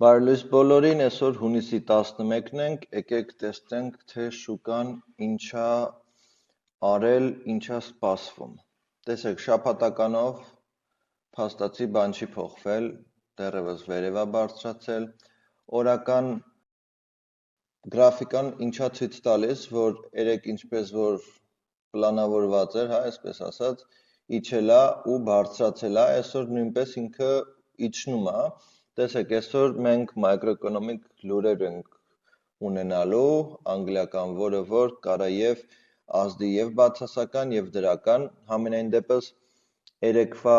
Բարելույս բոլորին, այսօր հունիսի 11-ն ենք, եկեք տեսնենք, թե շուկան ինչա արել, ինչա սպասվում։ Տեսեք, շաբաթականով փաստացի բան չի փոխվել, դեռևս վերև է բարձրացել, օրական գրաֆիկան ինչա ցույց տալիս, որ երեք ինչպես որ պլանավորված էր, այսպես ասած, իջել է ու բարձրացել է, այսօր նույնպես ինքը իջնում է։ Տեսեք, այսօր մենք մակրոէկոնոմիկ լուրեր ենք ունենալու, անգլիական, որը որ կարա եւ ազդի եւ բացասական եւ դրական, համենայն դեպս երեկվա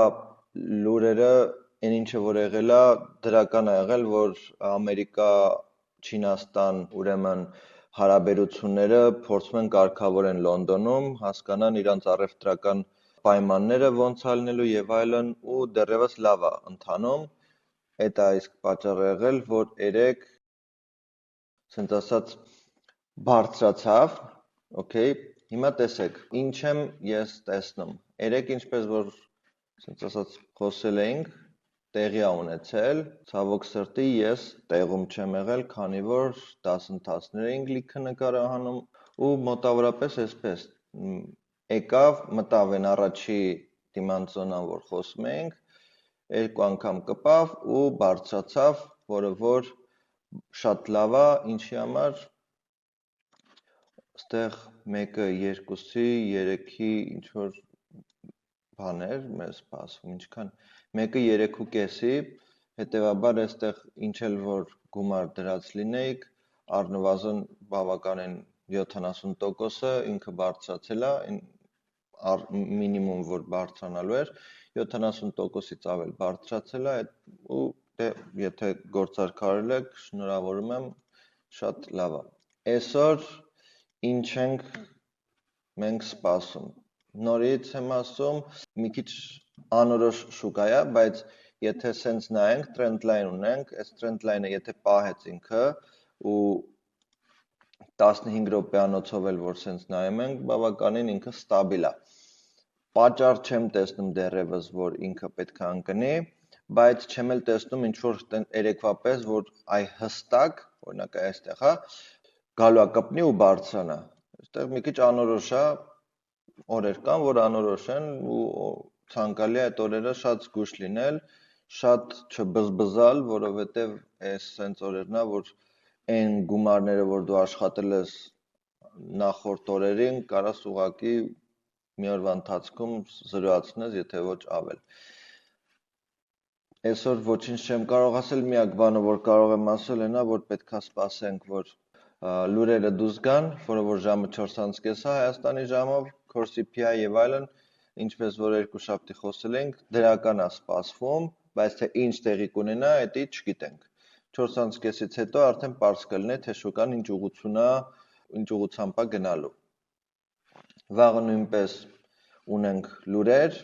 լուրերը այն ինչը որ եղել է, դրական է եղել, որ Ամերիկա, Չինաստան, ուրեմն հարաբերությունները փորձում են կարգավորեն Լոնդոնում, հասկանան իրանց առևտրական պայմանները ոնց է լինելու եւ այլն ու դեռևս լավ է ընթանում։ Այդ է իսկ պատճառը եղել, որ երեք ասենց ասած բարձրացավ, օքեյ, հիմա տեսեք, ինչ եմ ես տեսնում։ Երեք ինչպես որ ասենց ասած խոսել էինք, տեղի է ունեցել, ցավոք սրտի ես տեղում չեմ եղել, քանի որ դասընթացներ էինք լիքը նկարահանում ու մոտավորապես այսպես եկավ, մտավ այն առաջի դիմանցիոնան, որ խոսում էինք, երկու անգամ կպավ ու բարձրացավ, որը որ շատ լավ է, ինչի համար այստեղ 1-ը 2-ի 3-ի ինչ որ բաներ մեզ սպասվում, ինչքան 1-ը 3.5-ի, հետեւաբար այստեղ ինչ էլ որ գումար դրած լինեիք, առնվազն բավականին 70%-ը ինքը բարձրացել է, մինիմում որ բարձրանալու էր 70%-ից ավել բարձրացել է ու եթե գործարքարել եք, շնորհավորում եմ, շատ լավ է։ Այսօր ինչ ենք մենք սպասում։ Նորից եմ ասում, մի քիչ անորոշ շուկա է, բայց եթե սենց նայենք, trend line ունենք, այս trend line-ը եթե պահեց ինքը ու 15 րոպեանոցով էլ որ սենց նայում ենք, բավականին ինքը ստաբիլ է։ Պատճառ չեմ տեսնում դեռևս, որ ինքը պետք է ընկնի, բայց չեմ էլ տեսնում ինչ որ երեկվա պես, որ այ հստակ, օրինակ այստեղ է, գալու է կպնի ու բարձրանա։ Այստեղ մի քիչ անորոշ է, օրեր կան, որ անորոշ են ու ցանկալի է այդ օրերը շատ զգույշ լինել, շատ չբզբզալ, որովհետև այս սենց օրերն է, որ այն գումարները, որ դու աշխատել ես նախորդ օրերին, կարաս ուղղակի մի օրվա ընթացքում զրոյացնես, եթե ոչ ավել։ Այսօր ոչինչ չեմ կարող ասել, միակ բանը, որ կարող եմ ասել, այն է, որ պետք է սպասենք, որ լուրերը դուրս գան, որը որ ժամը 4:30 է Հայաստանի ժամով, Core CPI եւ այլն, ինչպես որ երկուշաբթի խոսել ենք, դրական է սպասվում, բայց թե ինչ տեղի կունենա, դա չգիտենք։ 4:30-ից հետո արդեն պարզ կլինի, թե շուկան ինչ ուղղությամբ է գնալու։ Վաղը նույնպես ունենք լուրեր,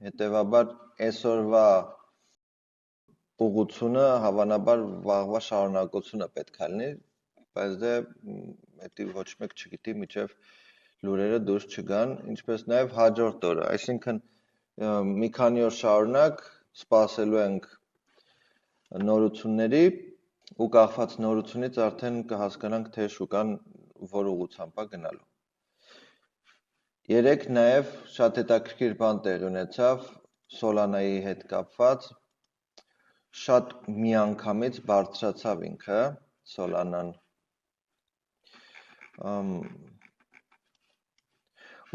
հետևաբար այսօրվա ուղղությունը հավանաբար վաղվա շարունակությունը պետք է լինի, բայց դա ոչ մեկ չգիտի, մինչև լուրերը դուրս չգան, ինչպես նաև հաջորդ օրը, այսինքն մի քանի օր շարունակ սպասելու ենք նորությունների ու կախված նորությունից արդեն կհասկանանք, թե շուկան որ ուղղությամբ է գնալու։ Երեք նաև շատ հետաքրքիր բան տեղի ունեցավ Solana-ի հետ կապված, շատ միանգամից բարձրացավ ինքը Solana-ն։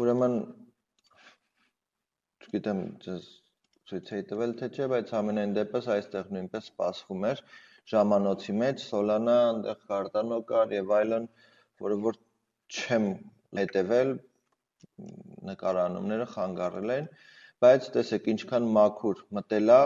Ուրեմն չգիտեմ ձեզ ցույց էի տվել թե չէ, բայց ամենայն դեպս այստեղ նույնպես սպասվում էր ժամանոցի մեջ Solana, այնտեղ Cardano կար եւ այլն, որը որ չեմ հետևել, նկարահանումները խանգարել են, բայց տեսեք ինչքան մաքուր մտել է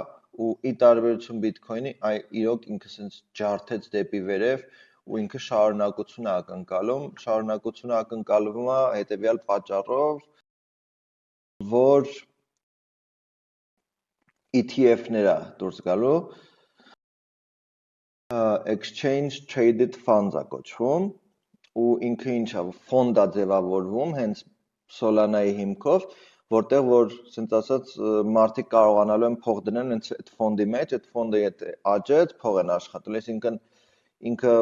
ու ի տարբերություն Bitcoin-ի, իրոք ինքը sense ջարդեց դեպի վերև ու ինքը շարունակություն է ակնկալում, շարունակությունը ակնկալվում է հետեւյալ պատճառով, որ ETF-ները դուրս գալու exchange traded funds-ա կոչվում ու ինքը ինչա ֆոնդ է ձևավորվում հենց Solana-ի հիմքով, որտեղ որ ասենց ասած մարդիկ կարողանալու են փող դնել հենց այդ ֆոնդի մեջ, այդ ֆոնդը եթե աճեց, փող են աշխատել, այսինքն ինքը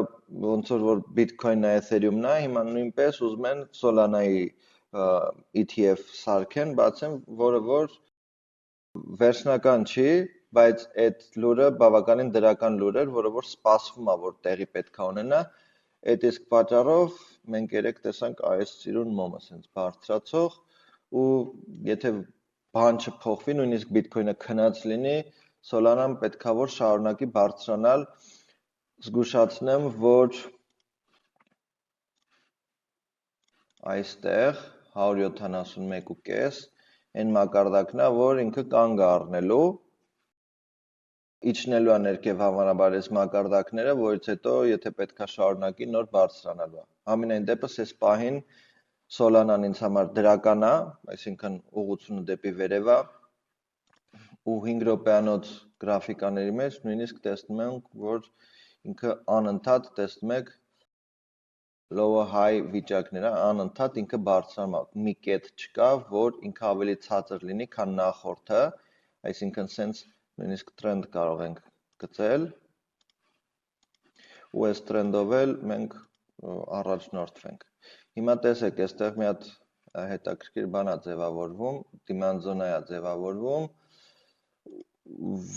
ոնց որ Bitcoin-ն է, Ethereum-ն է, հիմա նույնպես ուզում են Solana-ի ETF սարքեն, բացեն, որը որ վերջնական չի, բայց այդ լուրը բավականին դրական լուր էր, որը որ սպասվում է, որ տեղի պետք է ունենա, այդ իսկ պատճառով մենք երեք տեսանք այս ծիրուն մոմը սենց բարձրացող ու եթե բան չփոխվի, նույնիսկ Bitcoin-ը քնած լինի, Solana-ն պետքա որ շարունակի բարձրանալ, զգուշացնեմ, որ այստեղ 171.5 այն մակարդակն է, որ ինքը կանգ է առնելու, իջնելու է ներքև հավանաբար այս մակարդակները, որից հետո եթե պետքա շարունակի նոր բարձրանալու է։ Համենայն դեպս այս պահին Solana-ն ինձ համար դրական է, այսինքն ուղղությունը դեպի վերև է, ու 5 րոպեանոց գրաֆիկաների մեջ նույնիսկ տեսնում ենք, որ ինքը անընդհատ տեսնում եք lower high վիճակները, անընդհատ ինքը բարձրանում է, մի կետ չկա, որ ինքը ավելի ցածր լինի, քան նախորդը, այսինքն սենց նույնիսկ տրենդ կարող ենք գծել, ու այս տրենդով էլ մենք առաջնորդվենք։ Հիմա տեսեք, այստեղ մի հատ հետաքրքիր բան է ձևավորվում, demand zone-ա է ձևավորվում,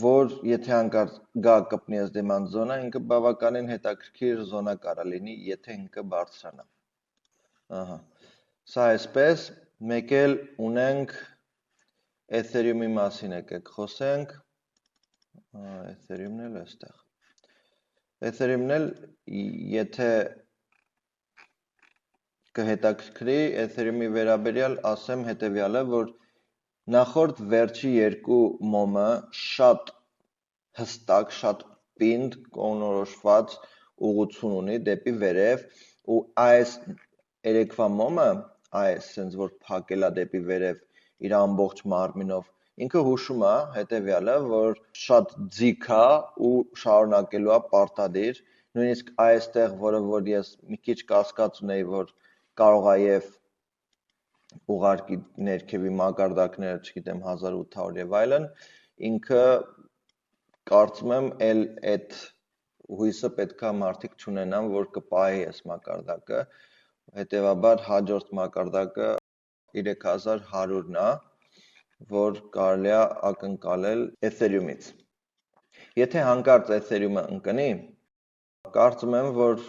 որ եթե հանկարծ գա կպնի այս demand zone-ը, ինքը բավականին հետաքրքիր զոնա կարա լինի, եթե ինքը բարձրանա։ Ահա։ Սա այսպես, մեկ էլ ունենք Ethereum-ի մասին եկեք խոսենք, Ethereum-ն էլ այստեղ։ Ethereum-ն էլ եթե կհետաքրքրի, Ethereum-ի վերաբերյալ ասեմ հետևյալը, որ նախորդ վերջի երկու մոմը շատ հստակ, շատ պինդ, կողմնորոշված ուղղություն ունի դեպի վերև, ու այս երեկվա մոմը, այս սենց որ փակել է դեպի վերև իր ամբողջ մարմինով, ինքը հուշում է հետևյալը, որ շատ ձիգ է ու շարունակելու է պարտադիր, նույնիսկ այստեղ, որը որ ես մի քիչ կասկած ունեի, որ կարող է եւ ուղարկի ներքևի մակարդակները, չգիտեմ, 1800 եւ այլն, ինքը կարծում եմ էլ այդ հույսը պետքա մարդիկ չունենան, որ կպահի այս մակարդակը, հետևաբար հաջորդ մակարդակը 3100-ն է, որ կարելի է ակնկալել Ethereum-ից։ Եթե հանկարծ Ethereum-ը ընկնի, կարծում եմ, որ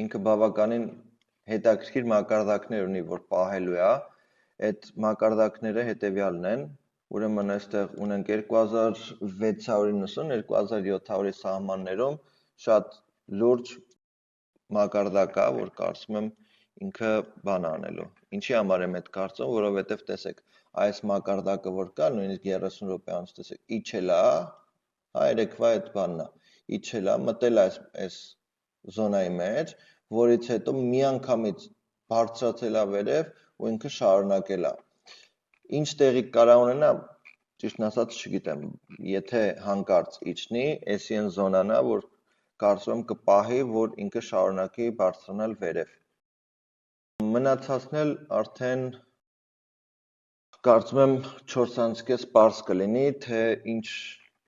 ինքը բավականին հետաքրքիր մակարդակներ ունի, որ պահելու է, այդ մակարդակները հետևյալն են, ուրեմն այստեղ ունենք 2690-2700-ի սահմաններում շատ լուրջ մակարդակ է, որ կարծում եմ ինքը բան անելու։ Ինչի համար եմ այդ կարծում, որովհետև տեսեք, այս մակարդակը որ կա, նույնիսկ 30 րոպե անց տեսեք, իջել է, հա, երեկվա այդ բանն է, իջել է, մտել այս զոնայի մեջ, որից հետո միանգամից բարձրացել է վերև ու ինքը շարունակել է։ Ինչ տեղի կարա ունենա, ճիշտն ասած չգիտեմ, եթե հանկարծ իջնի, էսի են զոնան է, որ կարծում եմ կպահի, որ ինքը շարունակի բարձրանալ վերև։ Մնացածն էլ արդեն կարծում եմ 4.5 պարզ կլինի, թե ինչ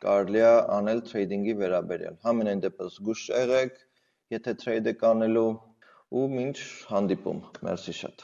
կարելի է անել թրեյդինգի վերաբերյալ։ Համենայն դեպս զգուշ եղեք, եթե թրեյդ եք անելու, ու մինչ հանդիպում, մերսի շատ։